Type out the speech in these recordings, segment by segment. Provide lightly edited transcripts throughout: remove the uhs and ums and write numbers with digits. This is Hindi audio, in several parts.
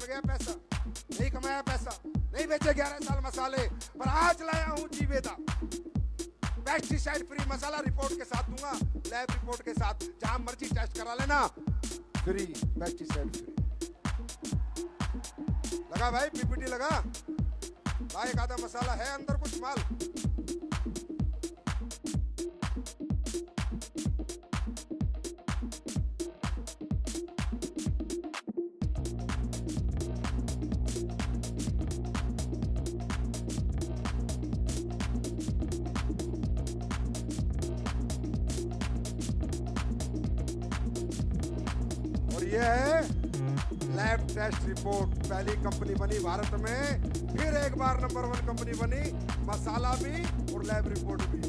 गया पैसा, नहीं कमाया पैसा, नहीं बेचे 11 साल मसाले, पर आज लाया हूं जीवेदा पेस्टिसाइड फ्री मसाला रिपोर्ट के साथ दूंगा, लैब रिपोर्ट के साथ, जहां मर्जी टेस्ट करा लेना, फ्री पेस्टिसाइड फ्री। लगा भाई पीपीटी लगा भाई, एक आधा मसाला है अंदर कुछ माल। ये है लैब टेस्ट रिपोर्ट, पहली कंपनी बनी भारत में, फिर एक बार नंबर 1 कंपनी बनी, मसाला भी और लैब रिपोर्ट भी।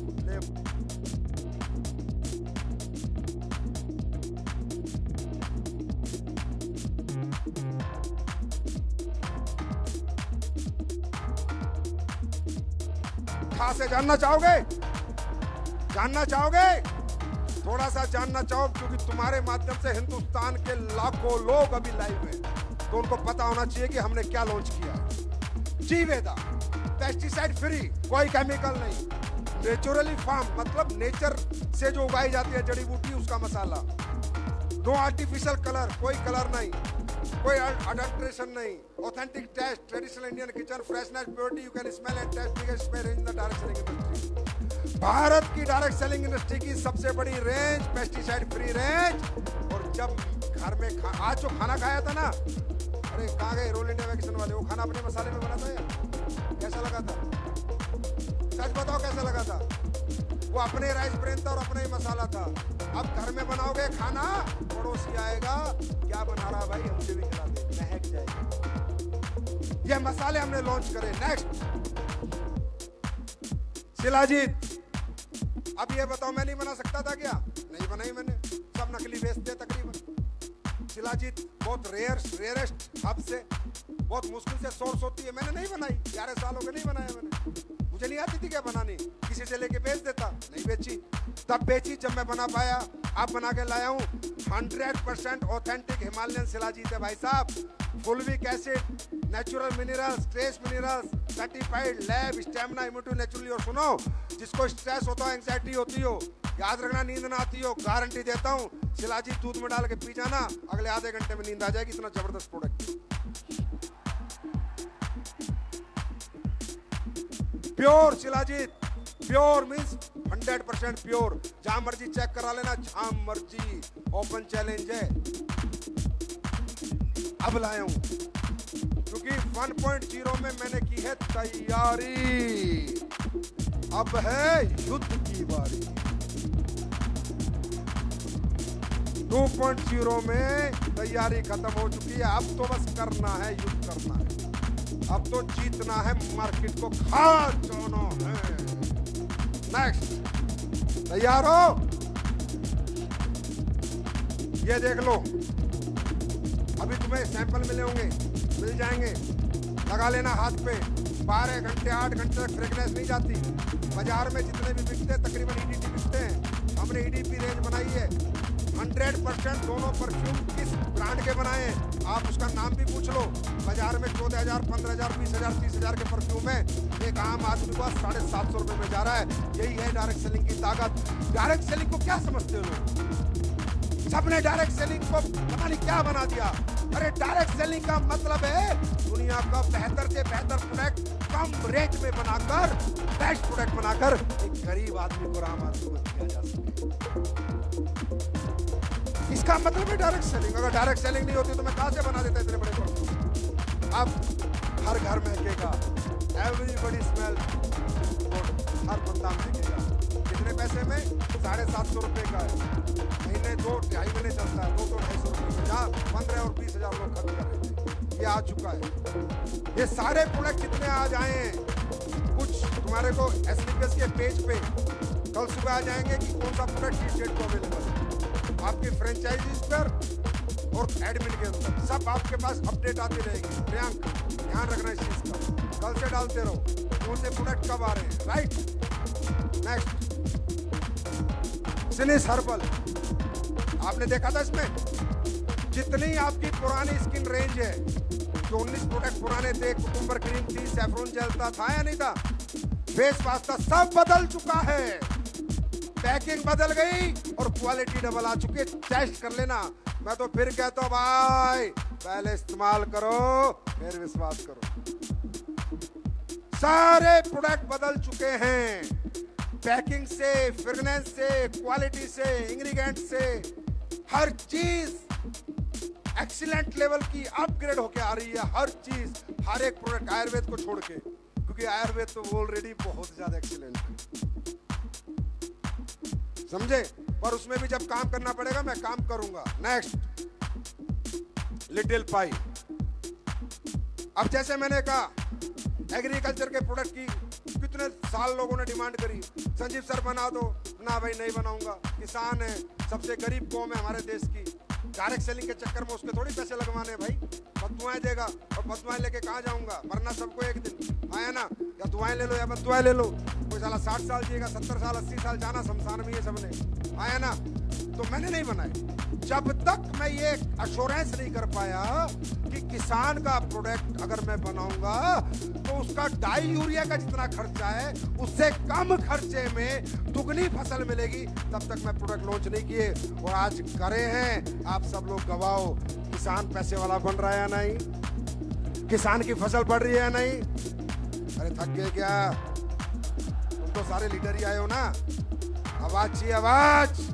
कहां से जानना चाहोगे? जानना चाहोगे? थोड़ा सा जानना चाहो, क्योंकि तुम्हारे माध्यम से हिंदुस्तान के लाखों लोग अभी लाइव हैं, तो उनको पता होना चाहिए कि हमने क्या लॉन्च किया है। जीवेदा पेस्टिसाइड फ्री, कोई केमिकल नहीं, नेचुरली फार्म, मतलब नेचर से जो उगाई जाती है जड़ी बूटी, उसका मसाला। नो आर्टिफिशियल कलर, कोई कलर नहीं, कोई अडल्ट्रेशन नहीं, authentic taste, traditional Indian kitchen, freshness, purity, you can smell and taste, biggest range in the direct selling industry. Bharat की डायरेक्ट सेलिंग इंडस्ट्री की सबसे बड़ी रेंज, पेस्टिसाइड फ्री रेंज। और जब घर में आज जो खाना खाया था ना, अरे कहाँ गए रोल इंडिया वैकेशन वाले, वो खाना अपने मसाले में बना था यार, कैसा लगा था? सच बताओ कैसा लगा था? वो अपने राइस ब्रेन था और अपना ही मसाला था। अब घर में बनाओगे खाना, पड़ोसी आएगा, क्या बना रहा भाई, मुझे भी खिला दे, महक जाएगी। ये मसाले हमने लॉन्च करे। नेक्स्ट शिलाजीत, अब ये बताओ मैं नहीं बना सकता था क्या? नहीं बनाई मैंने, सब नकली बेचते तकरीबन। शिलाजीत बहुत रेयरेस्ट हब से, बहुत मुश्किल से सोर्स होती है, मैंने नहीं बनाई, 11 साल हो गए नहीं बनाया मैंने, मुझे नहीं आती थी क्या बनानी, किसी से लेके बेच देता, नहीं बेची, तब बेची जब मैं बना पाया। आप बना के लाया हूँ 100% ऑथेंटिक हिमालयन शिलाजीत है भाई साहब, फुलविक acid, natural minerals, trace minerals, certified lab, stamina, immunity naturally. और सुनो, जिसको स्ट्रेस होता हो, एंग्जाइटी होती हो, याद रखना नींद ना आती हो, गारंटी देता हूँ, शिलाजीत दूध में डाल के पी जाना, अगले आधे घंटे में नींद आ जाएगी, इतना जबरदस्त product. Pure shilajit, pure means 100% pure, जहां मर्जी चेक करा लेना, जहां मर्जी, ओपन चैलेंज है। अब लाया हूं क्योंकि 1.0 में मैंने की है तैयारी, अब है युद्ध की बारी। 2.0 में तैयारी खत्म हो चुकी है, अब तो बस करना है, युद्ध करना है, अब तो जीतना है, मार्केट को खा जाना है। नेक्स्ट, तैयार हो? ये देख लो, अभी तुम्हें सैंपल मिले होंगे, मिल जाएंगे, लगा लेना हाथ पे, 12 घंटे 8 घंटे तक फ्रेगनेंस नहीं जाती। बाजार में जितने भी बिकते हैं तकरीबन ईडीपी बिकते हैं, हमने ईडीपी रेंज बनाई है। 100% दोनों परफ्यूम किस ब्रांड के बनाए हैं, आप उसका नाम भी पूछ लो। बाजार में 14,000, 15,000, 20,000, 30,000 के परफ्यूम है, एक आम आदमी को 750 रुपए में जा रहा है। यही है डायरेक्ट सेलिंग की ताकत। डायरेक्ट सेलिंग को क्या समझते हो लोग? सबने डायरेक्ट सेलिंग को पता नहीं क्या बना दिया। अरे डायरेक्ट सेलिंग का मतलब है दुनिया का बेहतर से बेहतर प्रोडक्ट कम रेट में बनाकर, बेस्ट प्रोडक्ट बनाकर एक गरीब आदमी को, आम आदमी को दिया जा सके। इसका मतलब है डायरेक्ट सेलिंग। अगर डायरेक्ट सेलिंग नहीं होती तो मैं कहां से बना देता इतने बड़े प्रोडक्ट। अब हर घर महकेगा, एवरीबॉडी स्मेल, हर बंदा महकेगा। कितने पैसे में? 750 रुपए का है, महीने 2-2.5 महीने चलता है, 200-250 रुपए में, जहाँ 15 और 20,000 लोग खर्च कर रहे थे। ये आ चुका है। ये सारे प्रोडक्ट जितने आज आए हैं, कुछ तुम्हारे को एसलीपीएस के पेज पे कल सुबह आ जाएंगे कि कौन सा प्रोडक्ट किस डेट को अवेलेबल है, आपकी फ्रेंचाइजीज पर और एडमिन के अंदर सब आपके पास अपडेट आती रहेगी। प्रियांक ध्यान रखना इस चीज का, कल से डालते रहो कौन से प्रोडक्ट कब आ रहे हैं। राइट, नेक्स्ट, सिनिस हर्बल, आपने देखा था इसमें जितनी आपकी पुरानी स्किन रेंज है जो 19 प्रोडक्ट पुराने थे, कुकुम्बर क्रीम थी, सैफरन जेल था या नहीं था, फेस वाश था, सब बदल चुका है। पैकिंग बदल गई और क्वालिटी डबल आ चुकी है। टेस्ट कर लेना। मैं तो फिर कहता हूं भाई, पहले इस्तेमाल करो फिर विश्वास करो। सारे प्रोडक्ट बदल चुके हैं, पैकिंग से, फ्रेगनेंस से, क्वालिटी से, इंग्रेडिएंट से, हर चीज एक्सीलेंट लेवल की अपग्रेड होके आ रही है। हर चीज, हर एक प्रोडक्ट आयुर्वेद को छोड़ के, क्योंकि आयुर्वेद तो ऑलरेडी बहुत ज्यादा एक्सीलेंट है, समझे। पर उसमें भी जब काम करना पड़ेगा मैं काम करूंगा। नेक्स्ट, लिटिल पाई। अब जैसे मैंने कहा, एग्रीकल्चर के प्रोडक्ट की कितने साल लोगों ने डिमांड करी, संजीव सर बना दो ना। भाई नहीं बनाऊंगा, किसान है, सबसे गरीब कौम है हमारे देश की। डायरेक्ट सेलिंग के चक्कर में उसके थोड़ी पैसे लगवाने भाई, बददुआएं देगा और बददुआएं लेके कहाँ जाऊंगा, मरना सबको एक दिन आया ना। या दुआएं ले लो या बददुआएं ले लो। कोई साला 60 साल जिएगा, 70 साल 80 साल जाना शमशान में, ये सबने आया ना। तो मैंने नहीं बनाए जब तक मैं ये अश्योरेंस नहीं कर पाया कि किसान का प्रोडक्ट अगर मैं बनाऊंगा तो उसका डाई यूरिया का जितना खर्चा है उससे कम खर्चे में दुगनी फसल मिलेगी, तब तक मैं प्रोडक्ट लॉन्च नहीं किए। और आज करे हैं, आप सब लोग गवाओ। किसान पैसे वाला बन रहा है या नहीं, किसान की फसल बढ़ रही है या नहीं। अरे थक गए क्या तुम? तो सारे लीडर ही आए हो ना। आवाज चाहिए, आवाज।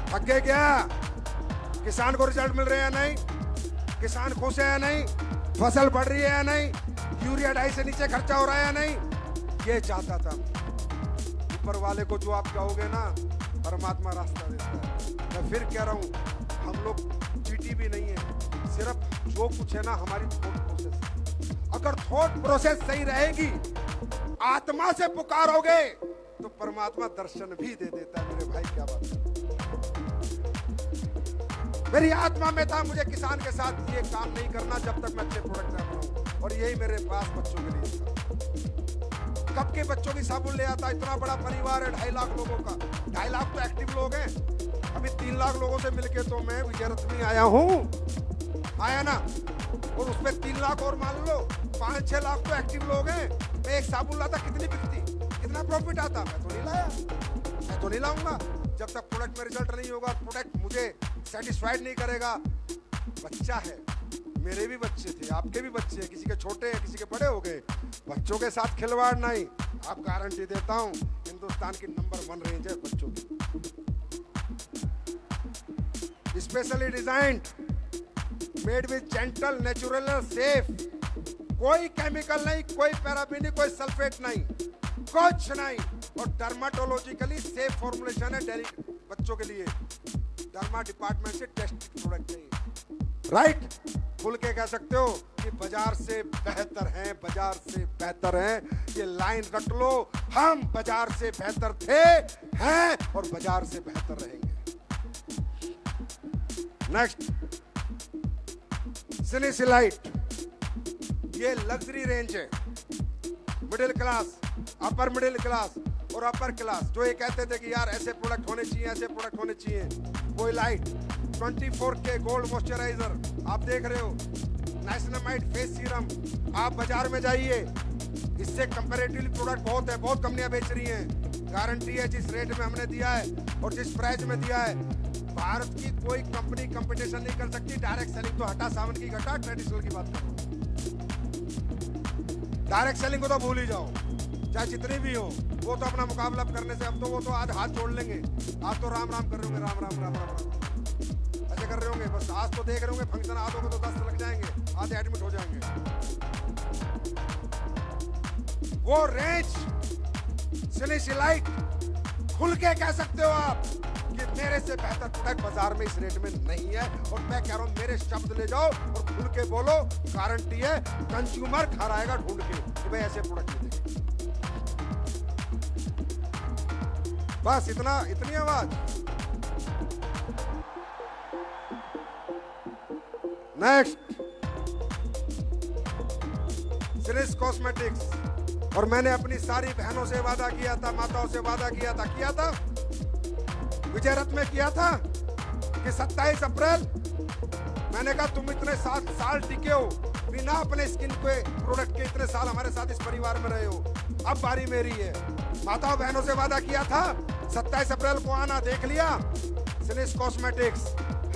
थक गए क्या? किसान को रिजल्ट मिल रहे हैं या नहीं, किसान खुश है या नहीं, फसल बढ़ रही है या नहीं, यूरिया डाई से नीचे खर्चा हो रहा है या नहीं। ये चाहता था। ऊपर वाले को जो आप कहोगे ना, परमात्मा रास्ता देता है। मैं फिर कह रहा हूं, हम लोग चीटी भी नहीं है, सिर्फ जो कुछ है ना हमारी थॉट प्रोसेस। अगर थॉट प्रोसेस सही रहेगी, आत्मा से पुकारोगे तो परमात्मा दर्शन भी दे देता है। मेरे भाई क्या बात है। मेरी आत्मा में था मुझे किसान के साथ ये काम नहीं करना जब तक मैं अच्छे प्रोडक्ट ना बनाऊं, और यही मेरे पास बच्चों के लिए था। कब के बच्चों की साबुन ले आता, इतना बड़ा परिवार है 2.5 लाख लोगों का। 2.5 लाख तो एक्टिव लोग हैं। अभी 3 लाख लोगों से मिलके तो मैं विजयरथ में आया हूं, आया ना। और उसमें 3 लाख और मान लो, 5-6 लाख तो एक्टिव लोग हैं। मैं एक साबुन लाता कितनी बिकती, कितना प्रॉफिट आता। मैं तो नहीं लाया, मैं तो नहीं लाऊंगा जब तक प्रोडक्ट में रिजल्ट नहीं होगा, प्रोडक्ट मुझे सेटिस्फाइड नहीं करेगा। बच्चा है, मेरे भी बच्चे थे, आपके भी बच्चे हैं, किसी के छोटे हैं, किसी के बड़े हो गए। बच्चों के साथ खिलवाड़ नहीं। आप गारंटी देता हूं, हिंदुस्तान की नंबर 1 रेंज है बच्चों की, specially designed, made with gentle, natural, safe. कोई केमिकल नहीं, कोई पैराबेनी, कोई सल्फेट नहीं, कुछ नहीं। और डर्माटोलॉजिकली सेफ फॉर्मुलेशन है डेली बच्चों के लिए। डर्मा डिपार्टमेंट से टेस्ट प्रोडक्ट नहीं, राइट। खुल के कह सकते हो कि बाजार से बेहतर हैं, बाजार से बेहतर हैं। ये लाइन रट लो, हम बाजार से बेहतर थे, हैं और बाजार से बेहतर रहेंगे। नेक्स्ट, सिलिसिलाइट। ये लग्जरी रेंज है, middle class, upper middle class और अपर क्लास जो ये कहते थे कि यार ऐसे प्रोडक्ट होने चाहिए, ऐसे प्रोडक्ट होने चाहिए। कोई लाइट 24K गोल्ड मॉइस्चराइजर आप देख रहे हो, नाइसिनामाइड फेस सीरम। आप बाजार में जाइए, इससे कंपैरेटिवली प्रोडक्ट बहुत है, बहुत कंपनियां बेच रही हैं। गारंटी है जिस रेट में हमने दिया है और जिस प्राइस में दिया है, भारत की कोई कंपनी कंपटीशन नहीं कर सकती। डायरेक्ट सेलिंग तो हटा, सावन की घटा, ट्रेडिशनल की बात करो। डायरेक्ट सेलिंग को तो भूल ही जाओ, चाहे जितनी भी हो। वो तो अपना मुकाबला करने से, अब तो वो तो आज हाथ जोड़ लेंगे। आप तो राम राम कर रहे होंगे, राम राम राम राम राम ऐसे कर रहे होंगे। बस आज तो देख रहे होंगे, फंक्शन आज होगा तो 10 लग जाएंगे, आधे एडमिट हो जाएंगे। वो रेंज सिलिसिलाइट, खुल के कह सकते हो आप कि मेरे से बेहतर प्रोडक्ट बाजार में इस रेट में नहीं है। और मैं कह रहा हूं, मेरे शब्द ले जाओ और खुल के बोलो, गारंटी है कंज्यूमर घर आएगा ढूंढ के कि भाई ऐसे प्रोडक्ट मिलेंगे। बस इतना, इतनी आवाज। Next, series cosmetics. और मैंने अपनी सारी बहनों से वादा किया था, माताओं से वादा किया था विजयरथ में किया था कि 27 अप्रैल मैंने कहा तुम इतने 7 साल टिके हो बिना अपने स्किन के प्रोडक्ट के, इतने साल हमारे साथ इस परिवार में रहे हो, अब बारी मेरी है। माताओं बहनों से वादा किया था 27 अप्रैल को आना, देख लिया। सिनिस कॉस्मेटिक्स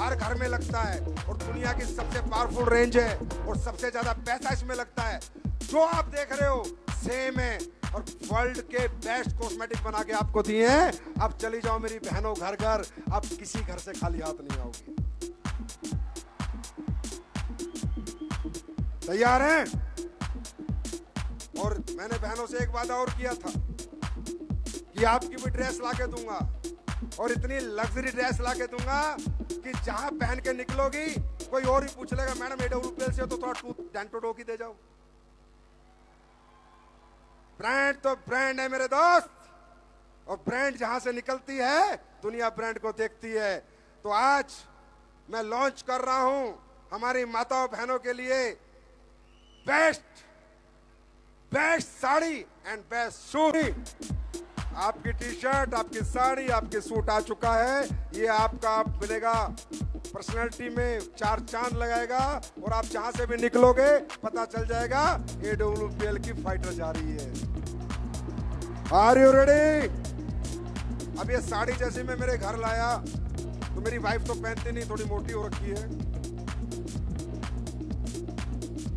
हर घर में लगता है और दुनिया की सबसे पावरफुल रेंज है और सबसे ज्यादा पैसा इसमें लगता है। जो आप देख रहे हो सेम है और वर्ल्ड के बेस्ट कॉस्मेटिक बना के आपको दिए हैं। अब चली जाओ मेरी बहनों घर घर, अब किसी घर से खाली हाथ नहीं आओगी। तैयार हैं? और मैंने बहनों से एक वादा और किया था कि आपकी भी ड्रेस लाके दूंगा और इतनी लग्जरी ड्रेस लाके दूंगा कि जहां पहन के निकलोगी कोई और ही पूछ लेगा मैडम AWPL से हो तो थोड़ा टूथ डेंटोडो की दे जाओ। ब्रांड तो ब्रांड है मेरे दोस्त, और ब्रांड जहां से निकलती है दुनिया ब्रांड को देखती है। तो आज मैं लॉन्च कर रहा हूं हमारी माताओं बहनों के लिए best sari and best suit. आपकी टी शर्ट, आपकी साड़ी, आपके सूट आ चुका है। ये आपका मिलेगा, पर्सनालिटी में 4 चांद लगाएगा और आप जहां से भी निकलोगे पता चल जाएगा AWPL की फाइटर जा रही है। Are you ready? अब ये साड़ी जैसे मैं मेरे घर लाया तो मेरी वाइफ तो पहनती नहीं, थोड़ी मोटी हो रखी है।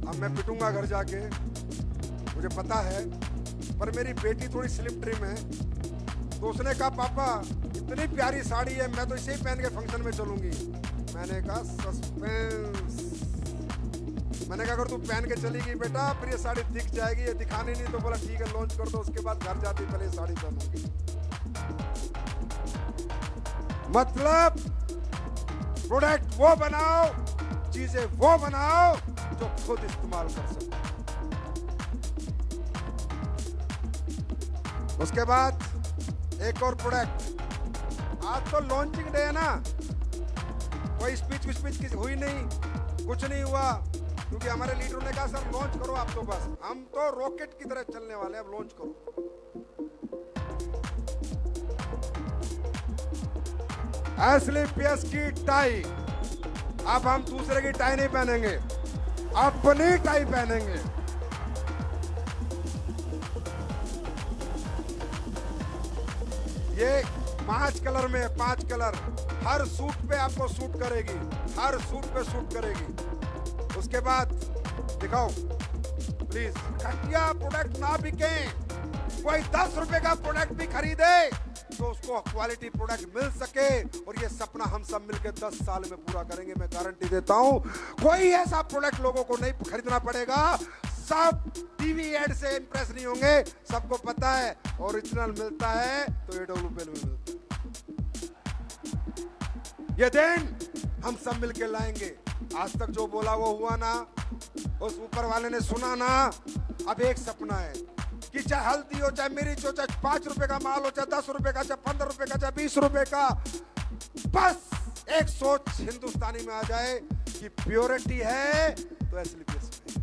अब मैं पिटूंगा घर जाके, मुझे पता है, पर मेरी बेटी थोड़ी स्लिम ट्रिम है। तो उसने कहा पापा इतनी प्यारी साड़ी है, मैं तो इसे ही पहन के फंक्शन में चलूंगी। मैंने कहा सस्पेंस। मैंने कहा अगर तू पहन के चली गई बेटा फिर ये साड़ी दिख जाएगी, ये दिखानी नहीं। तो बोला ठीक है लॉन्च कर दो, उसके बाद घर जाती पहले साड़ी पहनूंगी। मतलब प्रोडक्ट वो बनाओ, चीजें वो बनाओ जो खुद इस्तेमाल कर सको। उसके बाद एक और प्रोडक्ट, आज तो लॉन्चिंग डे है ना, कोई स्पीच हुई नहीं, कुछ नहीं हुआ, क्योंकि हमारे लीडरों ने कहा सर लॉन्च करो आप। तो बस हम तो रॉकेट की तरह चलने वाले हैं, अब लॉन्च करो। एसलीपीएस की टाई, अब हम दूसरे की टाई नहीं पहनेंगे, अपनी टाई पहनेंगे। ये 5 कलर में है, 5 कलर, हर सूट पे आपको सूट करेगी, हर सूट पे सूट करेगी। उसके बाद दिखाओ प्लीज, घटिया प्रोडक्ट ना बिके। कोई 10 रुपए का प्रोडक्ट भी खरीदे तो उसको क्वालिटी प्रोडक्ट मिल सके, और ये सपना हम सब मिलकर 10 साल में पूरा करेंगे, मैं गारंटी देता हूं। कोई ऐसा प्रोडक्ट लोगों को नहीं खरीदना पड़ेगा, सब टीवी एड से इंप्रेस नहीं होंगे, सबको पता है ओरिजिनल मिलता है तो AWPL में मिलता है। ये दिन हम सब मिलके लाएंगे। आज तक जो बोला वो हुआ ना, उस ऊपर वाले ने सुना ना। अब एक सपना है कि चाहे हल्दी हो, चाहे मिर्च हो, चाहे 5 रुपए का माल हो, चाहे 10 रुपए का, चाहे 15 रुपए का, चाहे 20 रुपए का, बस एक सोच हिंदुस्तानी में आ जाए कि प्योरिटी है तो एसलीपीएस में।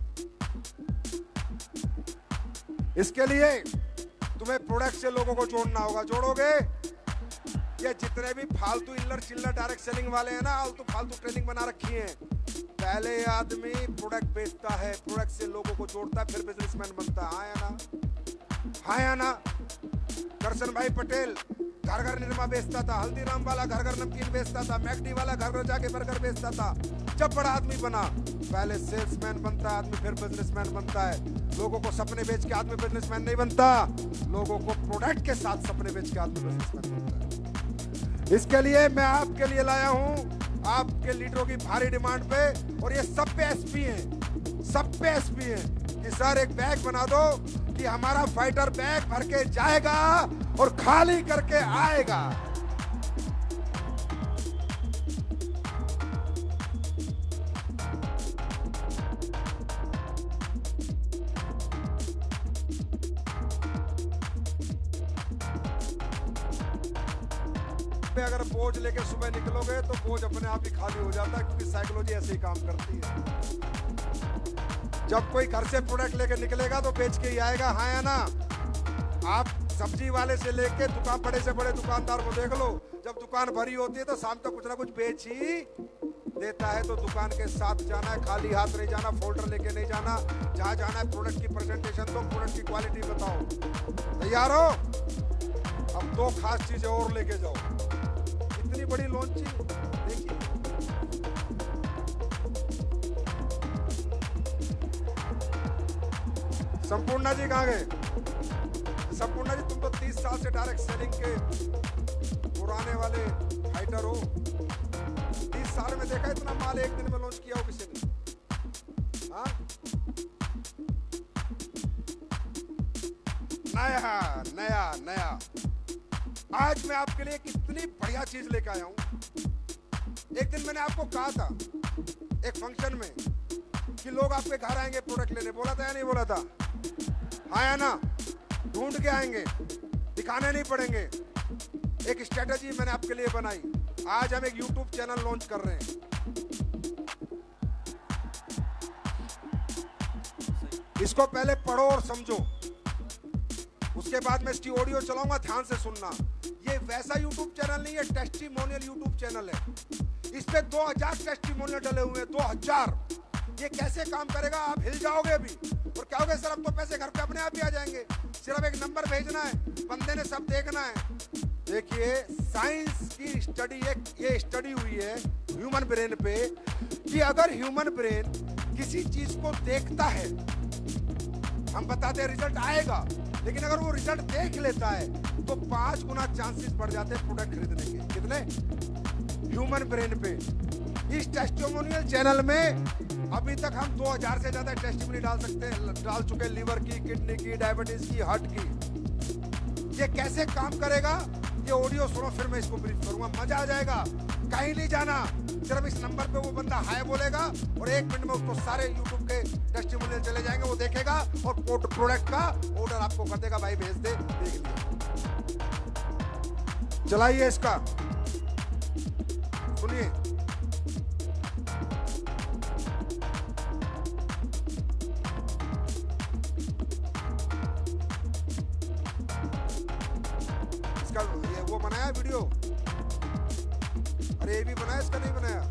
इसके लिए तुम्हें प्रोडक्ट से लोगों को जोड़ना होगा। जोड़ोगे? ये जितने भी फालतू इल्लर चिल्लर डायरेक्ट सेलिंग वाले हैं ना, फालतू ट्रेनिंग बना रखी है। पहले आदमी प्रोडक्ट बेचता है, प्रोडक्ट से लोगों को जोड़ता है, फिर बिजनेसमैन बनता है। हाँ या ना? हाँ या ना? करसन भाई पटेल घर घर निरमा बेचता था, हल्दीराम वाला घर घर नमकीन बेचता था, मैकडी वाला घर घर जाके बर्गर बेचता था। जब बड़ा आदमी बना, पहले सेल्समैन बनता है आदमी, फिर बिजनेसमैन बनता है। लोगों को सपने बेच के आदमी बिजनेसमैन नहीं बनता, लोगों को प्रोडक्ट के साथ सपने बेच के आदमी बिजनेसमैन बनता है। इसके लिए मैं आपके लिए लाया हूं, आपके लीडरों की भारी डिमांड पे, और ये सब पे एसपी है, सब पे एसपी है कि सर एक बैग बना दो कि हमारा फाइटर बैग भर के जाएगा और खाली करके आएगा। अगर बोझ लेके सुबह निकलोगे तो बोझ अपने आप ही खाली हो जाता है, क्योंकि साइकोलॉजी ऐसे ही काम करती है। जब कोई घर से प्रोडक्ट लेके निकलेगा तो बेच के ही आएगा। हाँ या ना? आप सब्जी वाले से लेके बड़े से बड़े दुकानदार को देख लो, जब दुकान भरी होती है तो शाम तक कुछ ना कुछ बेच ही देता है तो दुकान के साथ जाना है, खाली हाथ नहीं जाना, फोल्डर लेके नहीं जाना। जहां जाना है प्रोडक्ट की प्रेजेंटेशन दो, प्रोडक्ट की क्वालिटी बताओ। तैयार हो? अब दो खास चीजें और लेके जाओ। इतनी बड़ी लॉन्चिंग देखिए, संपूर्णा जी कहां गए? संपूर्णा जी तुम तो 30 साल से डायरेक्ट सेलिंग के पुराने वाले फाइटर हो। 30 साल में देखा इतना माल एक दिन में लॉन्च किया हो किसी ने? हाँ, नया नया नया। आज मैं आपके लिए कितनी बढ़िया चीज लेकर आया हूं। एक दिन मैंने आपको कहा था एक फंक्शन में कि लोग आपके घर आएंगे प्रोडक्ट लेने, बोला था या नहीं बोला था? हाँ या ना? ढूंढ के आएंगे, दिखाने नहीं पड़ेंगे। एक स्ट्रेटजी मैंने आपके लिए बनाई। आज हम एक YouTube चैनल लॉन्च कर रहे हैं। इसको पहले पढ़ो और समझो, उसके बाद मैं इसकी ऑडियो चलाऊंगा, ध्यान से सुनना। ये वैसा YouTube चैनल नहीं है, टेस्टिमोनियल YouTube चैनल है। इस पे 2000 टेस्टिमोनियल डले हुए हैं, 2000। ये कैसे काम करेगा आप हिल जाओगे अभी और कहोगे सर अब तो पैसे घर पे अपने आप ही आ जाएंगे। सिर्फ एक नंबर भेजना है, बंदे ने सब देखना है। देखिए, साइंस की स्टडी, ये स्टडी हुई है ह्यूमन ब्रेन पे कि अगर ह्यूमन ब्रेन किसी चीज को देखता है, हम बताते हैं रिजल्ट आएगा, लेकिन अगर वो रिजल्ट देख लेता है तो 5 गुना चांसेस बढ़ जाते हैं प्रोडक्ट खरीदने के। कितने? ह्यूमन ब्रेन पे। इस टेस्टिमोनियल चैनल में अभी तक हम 2000 से ज्यादा टेस्टिमोनी डाल चुके हैं, लीवर की, किडनी की, डायबिटीज की, हार्ट की। ये कैसे काम करेगा ये ऑडियो सुनो, फिर मैं इसको ब्रीफ करूंगा, मजा आ जाएगा। कहीं नहीं जाना, सिर्फ इस नंबर पे वो बंदा हाय बोलेगा और 1 मिनट में उसको सारे यूट्यूब के टेस्टिमोनियल चले जाएंगे, वो देखेगा और प्रोडक्ट का ऑर्डर आपको कर देगा, भाई भेज दे, देख लिया। चलाइए इसका, सुनिए। ये वो बनाया वीडियो, अरे ये भी बनाया, इसका नहीं बनाया।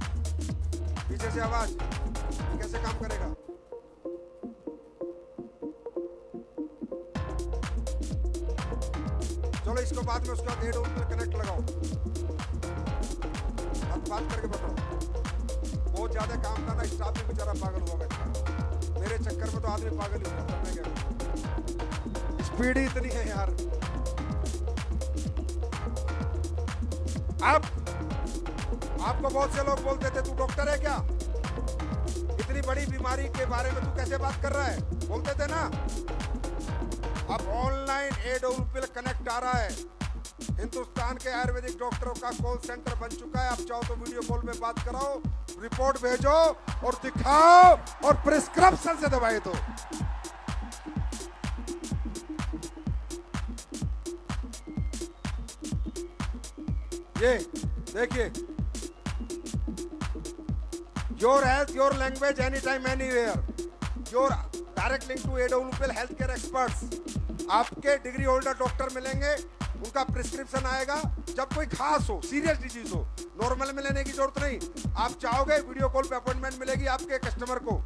पीछे से आवाज कैसे काम करेगा? चलो इसको बाद में उसका डेढ़ पर कनेक्ट लगाओ, अब बात करके बताओ। बहुत ज्यादा काम था ना, स्टाफ भी बेचारा पागल हुआ बैठा। मेरे चक्कर में तो आदमी पागल ही हुआ, मैं क्या, स्पीड ही इतनी है यार। अब आपको बहुत से लोग बोलते थे तू डॉक्टर है क्या, इतनी बड़ी बीमारी के बारे में तू कैसे बात कर रहा है, बोलते थे ना। अब ऑनलाइन एडोलपिल कनेक्ट आ रहा है, हिंदुस्तान के आयुर्वेदिक डॉक्टरों का कॉल सेंटर बन चुका है। आप चाहो तो वीडियो कॉल में बात कराओ, रिपोर्ट भेजो और दिखाओ और प्रिस्क्रिप्शन से दवाई दो। ये देखिए, your health your language any time anywhere, your direct link to Adolpil health care experts. आपके डिग्री होल्डर डॉक्टर मिलेंगे, उनका प्रिस्क्रिप्शन आएगा जब कोई खास हो, सीरियस डिजीज हो। नॉर्मल में लेने की जरूरत नहीं। आप चाहोगे वीडियो कॉल पे अपॉइंटमेंट मिलेगी आपके कस्टमर को,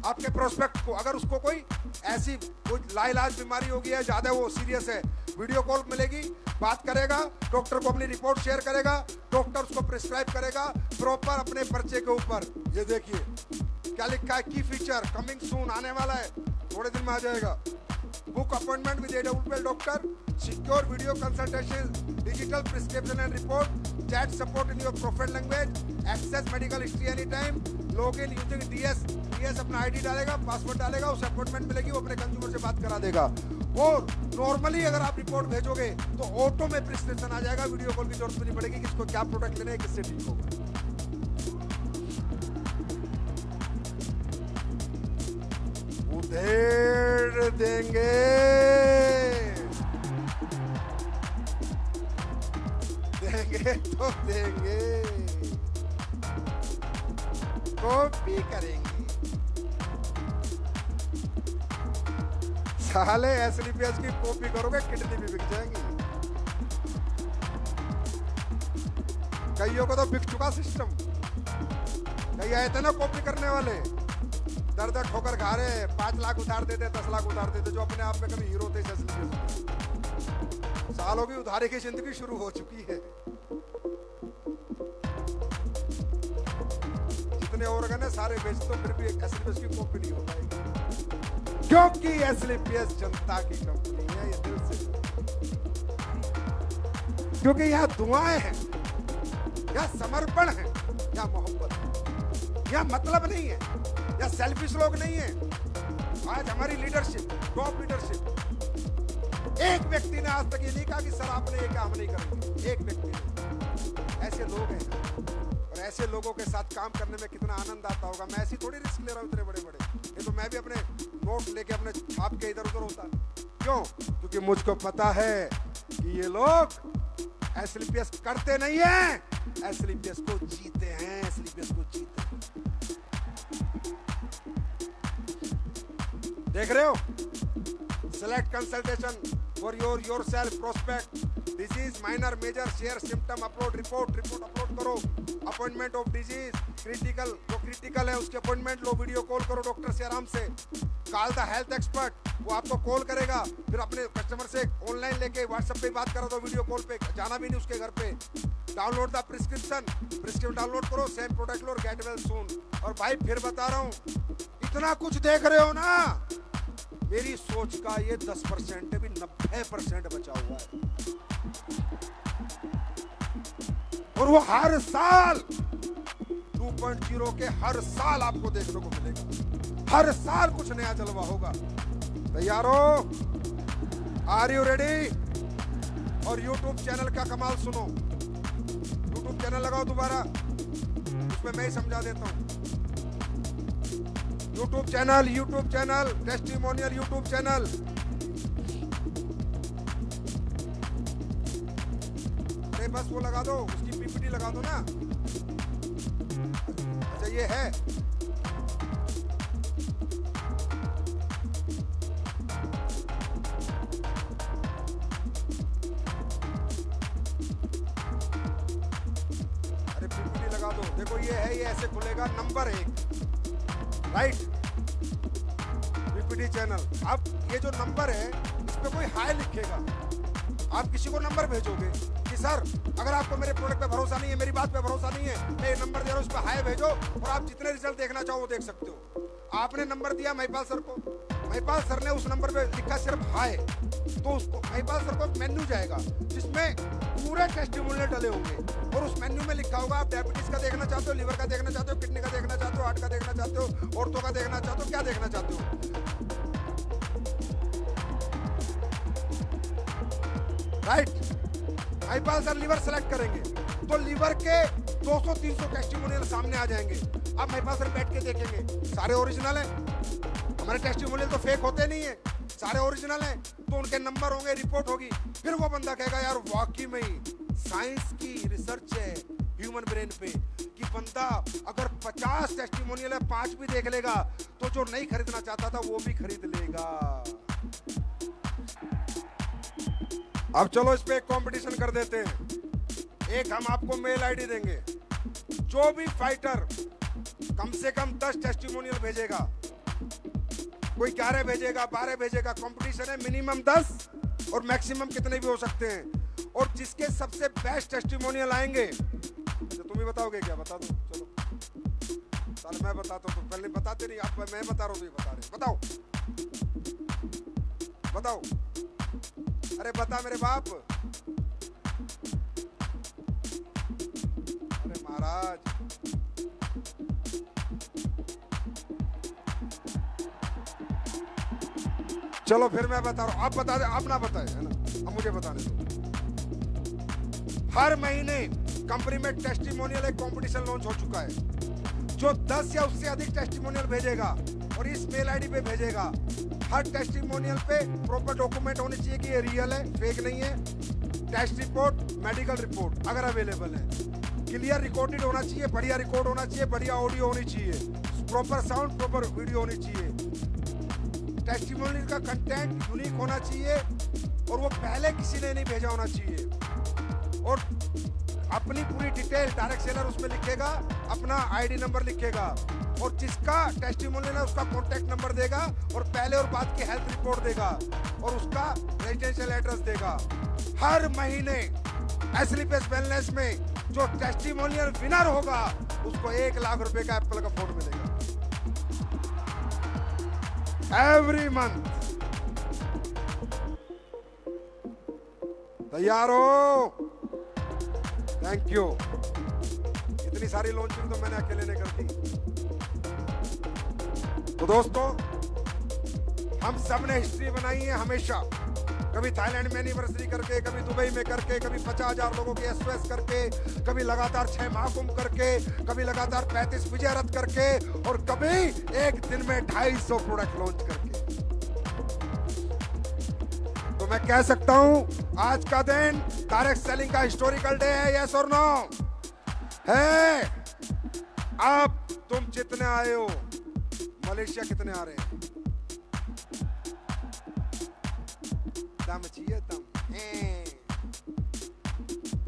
आपके प्रोस्पेक्ट को। अगर उसको कोई ऐसी कोई लाइलाज बीमारी होगी है, ज्यादा वो सीरियस है, वीडियो कॉल मिलेगी, बात करेगा, डॉक्टर को अपनी रिपोर्ट शेयर करेगा, डॉक्टर उसको प्रिस्क्राइब करेगा प्रॉपर अपने पर्चे के ऊपर। ये देखिए क्या लिखा है, की फीचर कमिंग सून, आने वाला है, थोड़े दिन में आ जाएगा। Book appointment with Adolpil doctor, secure video consultation, digital prescription and report, chat support in your profile language, access medical history any time, log in using DS अपना आईडी डालेगा, पासवर्ड डालेगा, उसे अपॉइंटमेंट मिलेगी, वो अपने कंज्यूमर से बात करा देगा। और नॉर्मली अगर आप रिपोर्ट भेजोगे तो ऑटो में प्रिस्क्रिप्शन आ जाएगा, वीडियो कॉल की जरूरत भी नहीं पड़ेगी, किसको क्या प्रोडक्ट लेना है, किससे ठीक होगा। उधेड़ देंगे, देंगे तो देंगे, कॉपी करेंगे साले। एसलीपीएस की कॉपी करोगे किडनी भी बिक जाएंगी। कईयों को तो बिक चुका सिस्टम। कई आए थे ना कॉपी करने वाले, दर दर ठोकर खा रहे, 5 लाख उधार देते, 10 लाख उधार देते, जो अपने आप में कभी हीरो थे। सालों की उधारी की जिंदगी शुरू हो चुकी है। जितने ऑर्गन है सारे बेच दो, फिर भी एक एसलीपीएस की कॉपी नहीं हो पाएगी, क्योंकि एसलीपीएस जनता की कंपनी है। ये दिल से, क्योंकि यहाँ दुआएं हैं, यहाँ समर्पण है, यहाँ मोहब्बत है, यहाँ मतलब नहीं है, यहाँ सेल्फिश लोग नहीं है। आज हमारी लीडरशिप, टॉप लीडरशिप, एक व्यक्ति ने आज तक ये नहीं कहा कि सर आपने ये काम नहीं करेंगे। एक व्यक्ति ने। ऐसे लोग हैं और ऐसे लोगों के साथ काम करने में कितना आनंद आता होगा। मैं ऐसी थोड़ी रिस्क ले रहा हूँ इतने बड़े बड़े, ये तो मैं भी अपने नोट लेके अपने छाप के इधर उधर होता। क्यों? क्योंकि मुझको पता है कि ये लोग एसलीपीएस करते नहीं है, एसलीपीएस को जीते हैं, एसलीपीएस को जीते हैं। देख रहे हो? Select consultation for your yourself prospect, disease minor major share symptom upload report upload करो, appointment of disease critical, जो critical है उसके appointment लो, वीडियो कॉल करो डॉक्टर से आराम से, call the health expert, वो आपको कॉल करेगा, फिर अपने कस्टमर से ऑनलाइन लेके व्हाट्सएप पे बात करो, तो वीडियो कॉल पे जाना भी नहीं उसके घर पे। डाउनलोड द प्रिस्क्रिप्शन डाउनलोड करो, सेम प्रोडक्ट लो और गेट वेल सून। और भाई फिर बता रहा हूँ, इतना कुछ देख रहे हो ना, मेरी सोच का ये 10% है, भी 90% बचा हुआ है। और वो हर साल 2.0 के हर साल आपको देखने को मिलेगा, हर साल कुछ नया जलवा होगा। तैयार हो? Are you ready? और YouTube चैनल का कमाल सुनो, YouTube चैनल लगाओ दोबारा, उसमें मैं ही समझा देता हूं। YouTube channel testimonial YouTube channel. अरे बस वो लगा दो, उसकी पीपीटी लगा दो ना। अच्छा ये है, अरे पीपीटी लगा दो। देखो ये है, ये ऐसे खुलेगा, नंबर 1 राइट, पीपीटी चैनल। अब ये जो नंबर है, इस पे कोई हाई लिखेगा, आप किसी को नंबर भेजोगे कि सर अगर आपको मेरे प्रोडक्ट पे भरोसा नहीं है, मेरी बात पे भरोसा नहीं है, मैं ये नंबर दे रहा हूँ, उस पे हाई भेजो और आप जितने रिजल्ट देखना चाहो वो देख सकते हो। आपने नंबर दिया महिपाल सर को, महिपाल सर ने उस नंबर पे लिखा सिर्फ हाई, तो उसको महिपाल सर को मेन्यू जाएगा जिसमें पूरे टेस्टिमोनियल डले होंगे, और उस मेन्यू में लिखा होगा आप डायबिटीज का देखना चाहते हो, लिवर का देखना चाहते हो, किडनी का देखना चाहते हो, हार्ट का देखना चाहते हो, ऑर्थो का देखना चाहते हो, क्या देखना चाहते हो। Right, Mahipal sir liver select करेंगे तो लिवर के 200-300 टेस्टिमोनियल सामने आ जाएंगे। अब महिपाल सर बैठ के देखेंगे, सारे ओरिजिनल है, हमारे टेस्टिमोनियल तो फेक होते नहीं है, सारे ओरिजिनल हैं, तो उनके नंबर होंगे, रिपोर्ट होगी। फिर वो बंदा कहेगा यार वाकई में साइंस की रिसर्च है ह्यूमन ब्रेन पे कि बंदा अगर 50 टेस्टिमोनियल है, 5 भी देख लेगा तो जो नहीं खरीदना चाहता था वो भी खरीद लेगा। अब चलो इस पे एक कंपटीशन कर देते हैं। एक हम आपको मेल आईडी देंगे, जो भी फाइटर कम से कम 10 टेस्टिमोनियल भेजेगा, कोई 11 भेजेगा, 12 भेजेगा, कंपटीशन है, मिनिमम 10 और मैक्सिमम कितने भी हो सकते हैं। और जिसके सबसे बेस्ट टेस्टिमोनियल आएंगे, तो तुम ही बताओगे क्या? बता दो, चलो साले मैं बताता हूँ, तो पहले बताते नहीं आप, मैं बता रहा हूँ तो ये बता रहे, बताओ बताओ, अरे बता मेरे बाप, अरे महाराज, चलो फिर मैं बता रहा हूं, आप बता दे, आप ना बताए है ना, अब मुझे बताने दो। हर महीने कंपनी में टेस्टिमोनियल एक कंपटीशन लॉन्च हो चुका है, जो 10 या उससे अधिक टेस्टिमोनियल भेजेगा और इस मेल आईडी पे भेजेगा। हर टेस्टिमोनियल पे प्रॉपर डॉक्यूमेंट होने चाहिए कि ये रियल है, फेक नहीं है। टेस्ट रिपोर्ट, मेडिकल रिपोर्ट अगर अवेलेबल है, क्लियर रिकॉर्डेड होना चाहिए, बढ़िया रिकॉर्ड होना चाहिए, बढ़िया ऑडियो होनी चाहिए, प्रॉपर साउंड, प्रॉपर वीडियो होनी चाहिए। टेस्टिमोनियल का कंटेंट यूनिक होना चाहिए और वो पहले किसी ने नहीं भेजा होना चाहिए। और अपनी पूरी डिटेल डायरेक्ट सेलर उसमें लिखेगा, अपना आईडी नंबर लिखेगा, और जिसका टेस्टिमोनियल है उसका कॉन्टैक्ट नंबर देगा, और पहले और बाद की हेल्थ रिपोर्ट देगा, और उसका रेजिडेंशियल एड्रेस देगा। हर महीने एसलीपेस वेलनेस में जो टेस्टिमोनियल विनर होगा उसको 1 लाख रुपए का एप्पल का फोन मिलेगा एवरी मंथ। तैयार हो? Thank you. इतनी सारी लॉन्चिंग तो मैंने अकेले ने कर दी। तो दोस्तों, हम सब ने हिस्ट्री बनाई है हमेशा, कभी थाईलैंड में एनिवर्सरी करके, कभी दुबई में करके, कभी 50,000 लोगों की एसओएस करके, कभी लगातार 6 महाकुंभ करके, कभी लगातार 35 विजय रथ करके, और कभी एक दिन में 250 प्रोडक्ट लॉन्च करके। तो मैं कह सकता हूं आज का दिन डायरेक्ट सेलिंग का हिस्टोरिकल डे है। यस और नो है? अब तुम जितने आए हो, मलेशिया कितने आ रहे हैं? दम चाहिए, दम।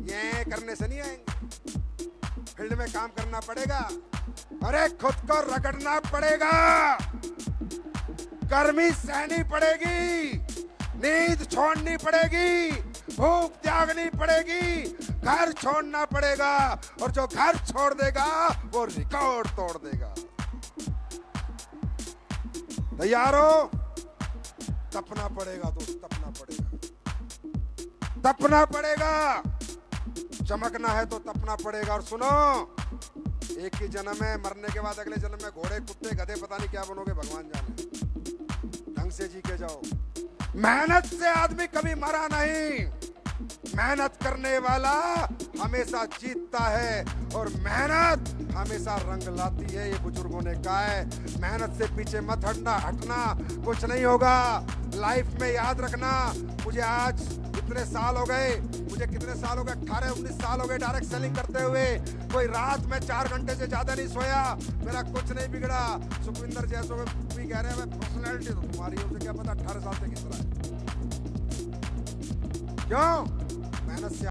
ये करने से नहीं आएंगे, फील्ड में काम करना पड़ेगा, अरे खुद को रगड़ना पड़ेगा, गर्मी सहनी पड़ेगी, नींद छोड़नी पड़ेगी, भूख त्यागनी पड़ेगी, घर छोड़ना पड़ेगा, और जो घर छोड़ देगा वो रिकॉर्ड तोड़ देगा। तैयार हो? तपना पड़ेगा दोस्त, तपना पड़ेगा, तपना पड़ेगा। चमकना है तो तपना पड़ेगा। और सुनो, एक ही जन्म है, मरने के बाद अगले जन्म में घोड़े, कुत्ते, गधे, पता नहीं क्या बनोगे, भगवान जाने। ढंग से जी के जाओ। मेहनत से आदमी कभी मरा नहीं, मेहनत करने वाला हमेशा जीतता है, और मेहनत हमेशा रंग लाती है, ये बुजुर्गों ने कहा है। मेहनत से पीछे मत हटना, कुछ नहीं होगा लाइफ में। याद रखना, मुझे आज इतने साल हो गए, मुझे कितने साल हो गए, 18-19 साल हो गए डायरेक्ट सेलिंग करते हुए। कोई रात में 4 घंटे से ज्यादा नहीं सोया, मेरा कुछ नहीं बिगड़ा। सुखविंदर जैसो भी कह रहे हैं पर्सनैलिटी तो तुम्हारी, उसे क्या पता 18 साल से किस तरह है। क्यों? मेहनत से